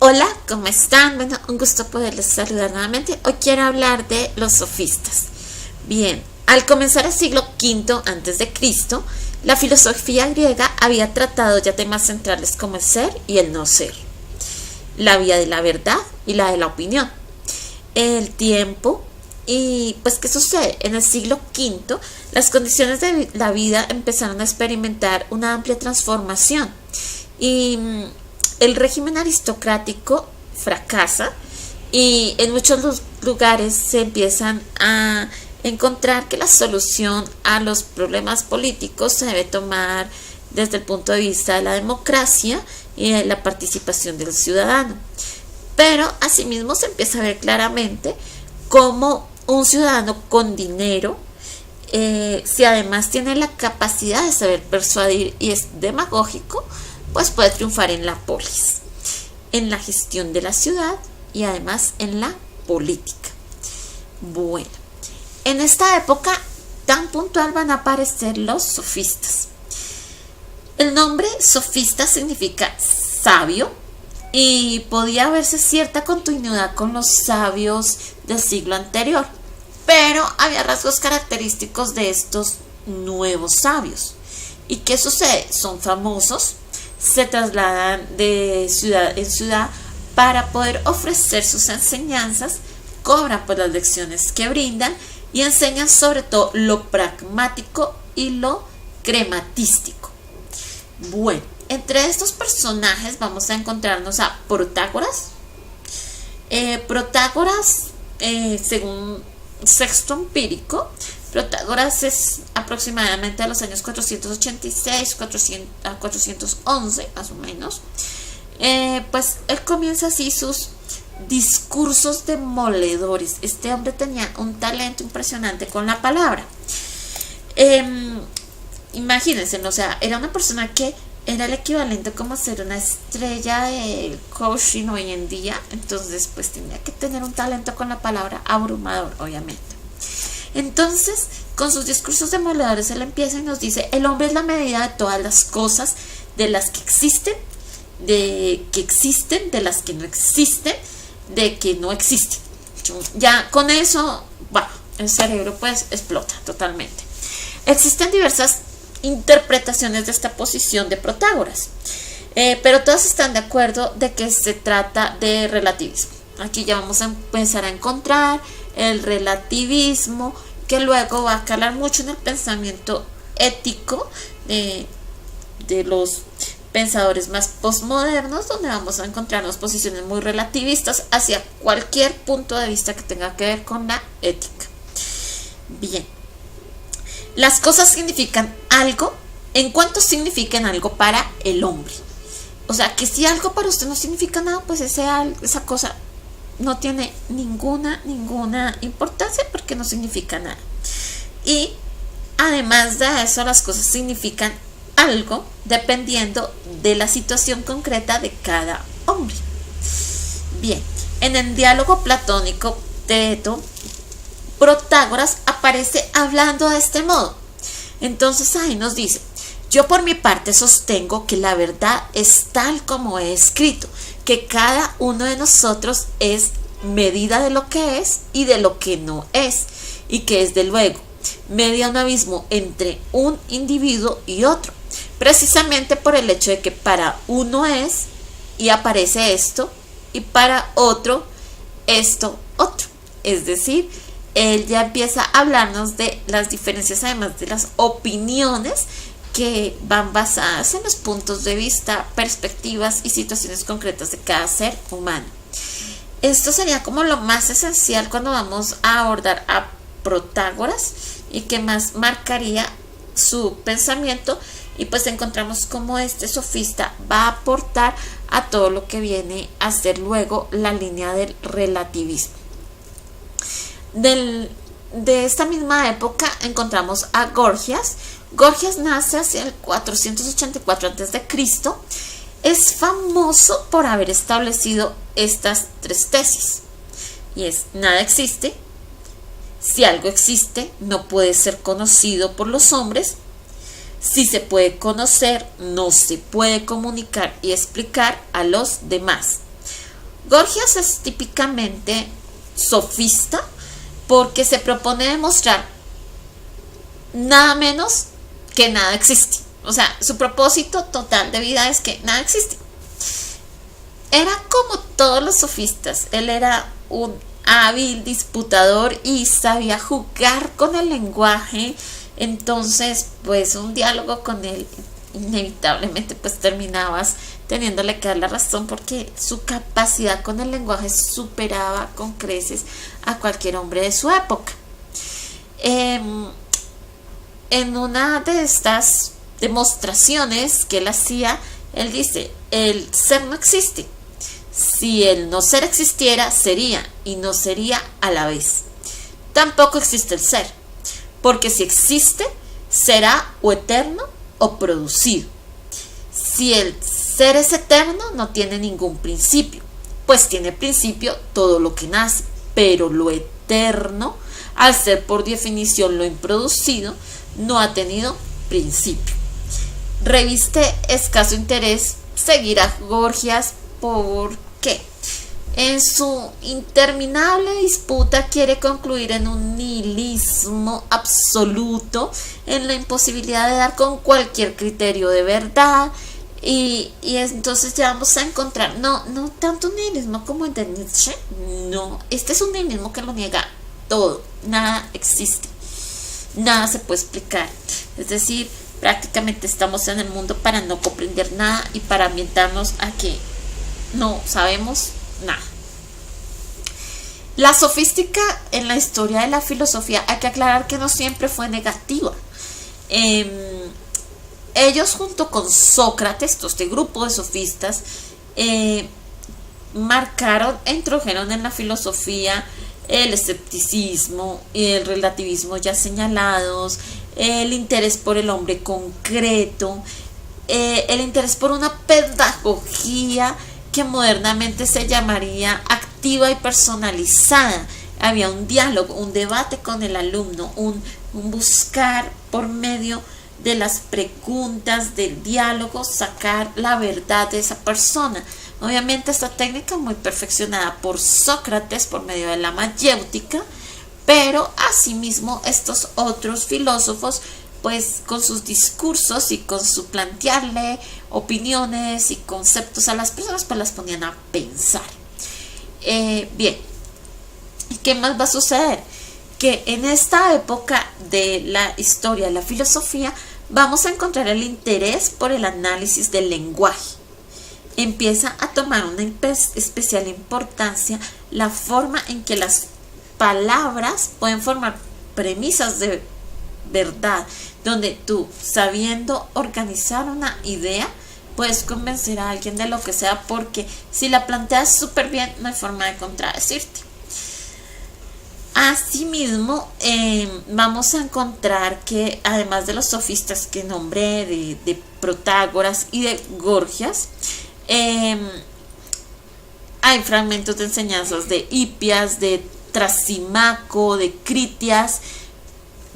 Hola, ¿cómo están? Bueno, un gusto poderles saludar nuevamente. Hoy quiero hablar de los sofistas. Bien, al comenzar el siglo V a.C., la filosofía griega había tratado ya temas centrales como el ser y el no ser, la vía de la verdad y la de la opinión, el tiempo. Y pues, ¿qué sucede? En el siglo V, las condiciones de la vida empezaron a experimentar una amplia transformación y el régimen aristocrático fracasa y en muchos lugares se empiezan a encontrar que la solución a los problemas políticos se debe tomar desde el punto de vista de la democracia y de la participación del ciudadano. Pero asimismo se empieza a ver claramente cómo un ciudadano con dinero, si además tiene la capacidad de saber persuadir y es demagógico, pues puede triunfar en la polis, en la gestión de la ciudad y además en la política. Bueno, en esta época tan puntual van a aparecer los sofistas. El nombre sofista significa sabio y podía verse cierta continuidad con los sabios del siglo anterior, pero había rasgos característicos de estos nuevos sabios. ¿Y qué sucede? Son famosos, se trasladan de ciudad en ciudad para poder ofrecer sus enseñanzas, cobran por las lecciones que brindan y enseñan sobre todo lo pragmático y lo crematístico. Bueno, entre estos personajes vamos a encontrarnos a Protágoras. Protágoras, según Sexto Empírico, Protágoras es aproximadamente a los años 486 a 411 más o menos. Pues él comienza así sus discursos demoledores. Este hombre tenía un talento impresionante con la palabra. Imagínense, o sea, era una persona que era el equivalente como ser una estrella de coaching hoy en día. Entonces pues tenía que tener un talento con la palabra abrumador, obviamente. Entonces, con sus discursos demoledores, él empieza y nos dice: el hombre es la medida de todas las cosas, de las que existen, de las que no existen, de que no existen. Ya con eso, bueno, el cerebro pues explota totalmente. Existen diversas interpretaciones de esta posición de Protágoras, pero todas están de acuerdo de que se trata de relativismo. Aquí ya vamos a empezar a encontrar el relativismo, que luego va a calar mucho en el pensamiento ético de los pensadores más postmodernos, donde vamos a encontrarnos posiciones muy relativistas hacia cualquier punto de vista que tenga que ver con la ética. Bien, las cosas significan algo en cuanto signifiquen algo para el hombre. O sea, que si algo para usted no significa nada, pues esa cosa no tiene ninguna importancia porque no significa nada. Y además de eso, las cosas significan algo dependiendo de la situación concreta de cada hombre. Bien, en el diálogo platónico Teeto, Protágoras aparece hablando de este modo. Entonces ahí nos dice: yo por mi parte sostengo que la verdad es tal como he escrito, que cada uno de nosotros es medida de lo que es y de lo que no es, y que desde luego media un abismo entre un individuo y otro, precisamente por el hecho de que para uno es y aparece esto, y para otro esto otro. Es decir, él ya empieza a hablarnos de las diferencias, además de las opiniones que van basadas en los puntos de vista, perspectivas y situaciones concretas de cada ser humano. Esto sería como lo más esencial cuando vamos a abordar a Protágoras y que más marcaría su pensamiento, y pues encontramos cómo este sofista va a aportar a todo lo que viene a ser luego la línea del relativismo. De esta misma época encontramos a Gorgias. Gorgias nace hacia el 484 a.C. Es famoso por haber establecido estas tres tesis, y es: nada existe, si algo existe no puede ser conocido por los hombres, Si se puede conocer, no se puede comunicar y explicar a los demás. Gorgias es típicamente sofista porque se propone demostrar nada menos que nada existe. O sea, su propósito total de vida es que nada existe. Era como todos los sofistas, él era un hábil disputador y sabía jugar con el lenguaje. Entonces, pues un diálogo con él inevitablemente pues terminabas teniéndole que dar la razón, porque su capacidad con el lenguaje superaba con creces a cualquier hombre de su época. En una de estas demostraciones que él hacía, él dice: el ser no existe. Si el no ser existiera, sería y no sería a la vez. Tampoco existe el ser, porque si existe, será o eterno o producido. Si el ser es eterno, no tiene ningún principio, pues tiene principio todo lo que nace, pero lo eterno, al ser por definición lo improducido, no ha tenido principio. Reviste escaso interés seguir a Gorgias porque en su interminable disputa quiere concluir en un nihilismo absoluto, en la imposibilidad de dar con cualquier criterio de verdad. Y entonces ya vamos a encontrar, no tanto un nihilismo como el de Nietzsche, no, este es un nihilismo que lo niega todo, nada existe, nada se puede explicar, es decir, prácticamente estamos en el mundo para no comprender nada y para ambientarnos a que no sabemos nada. La sofística en la historia de la filosofía, hay que aclarar que no siempre fue negativa. Ellos, junto con Sócrates, este grupo de sofistas, marcaron e introdujeron en la filosofía el escepticismo y el relativismo ya señalados, el interés por el hombre concreto, el interés por una pedagogía que modernamente se llamaría activa y personalizada. Había un diálogo, un debate con el alumno, un buscar por medio de las preguntas del diálogo sacar la verdad de esa persona. Obviamente esta técnica muy perfeccionada por Sócrates por medio de la mayéutica, pero asimismo estos otros filósofos pues con sus discursos y con su plantearle opiniones y conceptos a las personas pues las ponían a pensar. Bien, ¿qué más va a suceder? Que en esta época de la historia de la filosofía vamos a encontrar el interés por el análisis del lenguaje. Empieza a tomar una especial importancia la forma en que las palabras pueden formar premisas de verdad, donde tú, sabiendo organizar una idea, puedes convencer a alguien de lo que sea, porque si la planteas súper bien, no hay forma de contradecirte. Asimismo, vamos a encontrar que además de los sofistas que nombré, de Protágoras y de Gorgias, hay fragmentos de enseñanzas de Hipias, de Trasimaco, de Critias,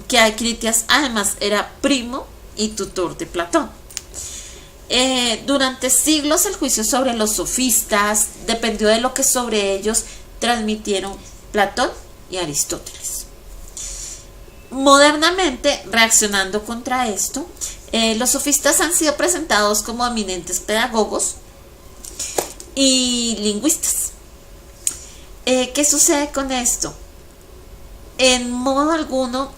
que a Critias además era primo y tutor de Platón. Durante siglos el juicio sobre los sofistas dependió de lo que sobre ellos transmitieron Platón y Aristóteles. Modernamente, reaccionando contra esto, los sofistas han sido presentados como eminentes pedagogos y lingüistas. ¿Qué sucede con esto? En modo alguno,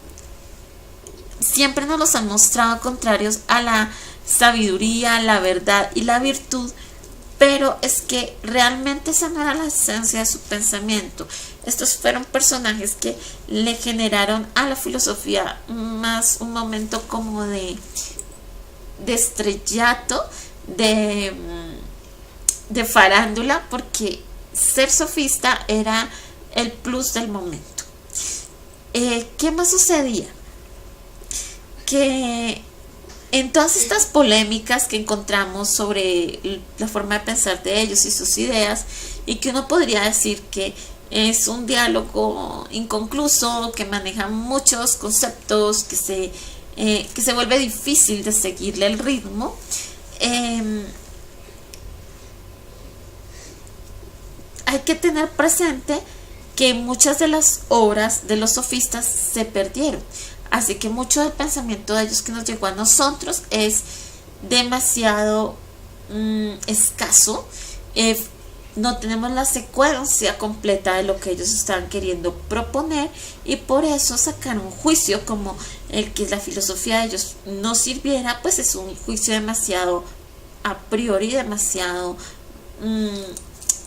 siempre nos los han mostrado contrarios a la sabiduría, la verdad y la virtud, pero es que realmente esa no era la esencia de su pensamiento. Estos fueron personajes que le generaron a la filosofía más un momento como de estrellato, de farándula, porque ser sofista era el plus del momento. ¿Qué más sucedía? Que en todas estas polémicas que encontramos sobre la forma de pensar de ellos y sus ideas, y que uno podría decir que es un diálogo inconcluso, que maneja muchos conceptos, que se vuelve difícil de seguirle el ritmo, hay que tener presente que muchas de las obras de los sofistas se perdieron. Así que mucho del pensamiento de ellos que nos llegó a nosotros es demasiado escaso. No tenemos la secuencia completa de lo que ellos estaban queriendo proponer, y por eso sacar un juicio como el que la filosofía de ellos no sirviera, pues es un juicio demasiado a priori, demasiado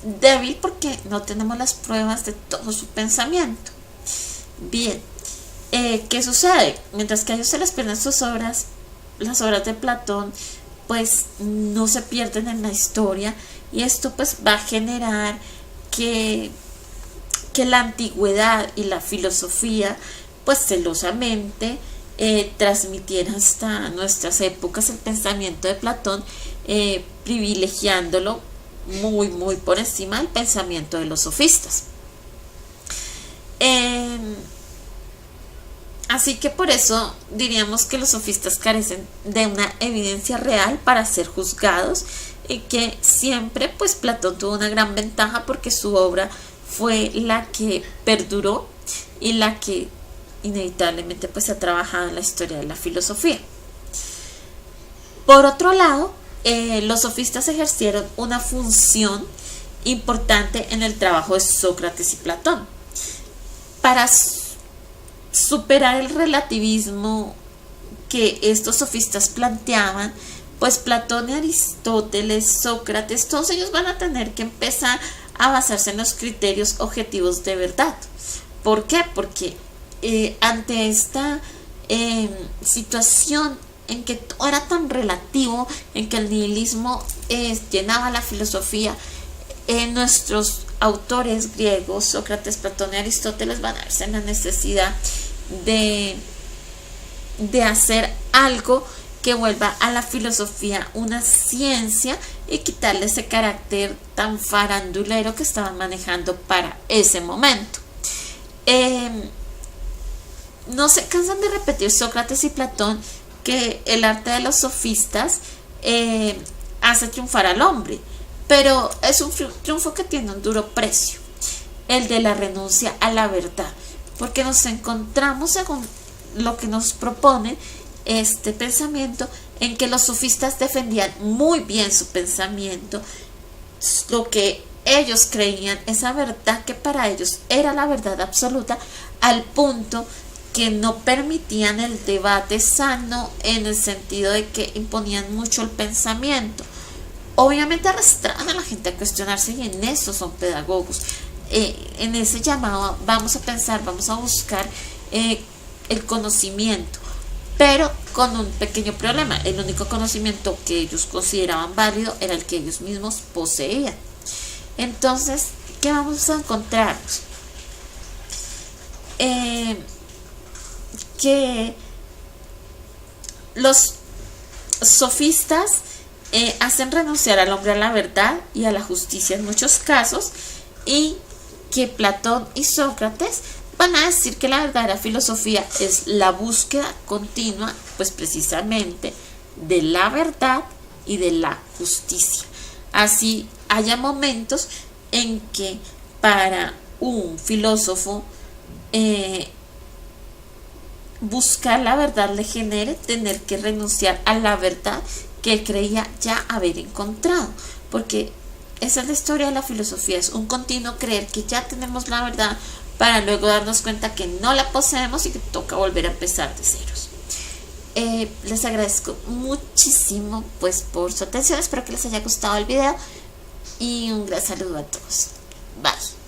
débil, porque no tenemos las pruebas de todo su pensamiento. Bien, ¿qué sucede? Mientras que a ellos se les pierden sus obras, las obras de Platón pues no se pierden en la historia, y esto pues va a generar que la antigüedad y la filosofía pues celosamente transmitieran hasta nuestras épocas el pensamiento de Platón, privilegiándolo muy por encima del pensamiento de los sofistas. Así que por eso diríamos que los sofistas carecen de una evidencia real para ser juzgados, y que siempre pues Platón tuvo una gran ventaja porque su obra fue la que perduró y la que inevitablemente pues ha trabajado en la historia de la filosofía. Por otro lado, los sofistas ejercieron una función importante en el trabajo de Sócrates y Platón. Para superar el relativismo que estos sofistas planteaban, pues Platón y Aristóteles, Sócrates, todos ellos van a tener que empezar a basarse en los criterios objetivos de verdad. ¿Por qué? Porque ante esta situación en que todo era tan relativo, en que el nihilismo llenaba la filosofía, nuestros autores griegos, Sócrates, Platón y Aristóteles, van a verse en la necesidad de hacer algo que vuelva a la filosofía una ciencia y quitarle ese carácter tan farandulero que estaban manejando para ese momento. No se cansan de repetir Sócrates y Platón que el arte de los sofistas hace triunfar al hombre, pero es un triunfo que tiene un duro precio, el de la renuncia a la verdad, porque nos encontramos, según lo que nos propone este pensamiento, en que los sofistas defendían muy bien su pensamiento, lo que ellos creían, esa verdad que para ellos era la verdad absoluta, al punto que no permitían el debate sano, en el sentido de que imponían mucho el pensamiento. Obviamente arrastraban a la gente a cuestionarse, y en eso son pedagogos, en ese llamado vamos a pensar, vamos a buscar el conocimiento, pero con un pequeño problema: el único conocimiento que ellos consideraban válido era el que ellos mismos poseían. Entonces, ¿qué vamos a encontrarnos? Que los sofistas hacen renunciar al hombre a la verdad y a la justicia en muchos casos, y que Platón y Sócrates van a decir que la verdadera filosofía es la búsqueda continua, pues precisamente, de la verdad y de la justicia. Así haya momentos en que para un filósofo buscar la verdad le genere tener que renunciar a la verdad que él creía ya haber encontrado, porque esa es la historia de la filosofía, es un continuo creer que ya tenemos la verdad para luego darnos cuenta que no la poseemos y que toca volver a empezar de ceros. Les agradezco muchísimo pues por su atención, espero que les haya gustado el video y un gran saludo a todos. Bye.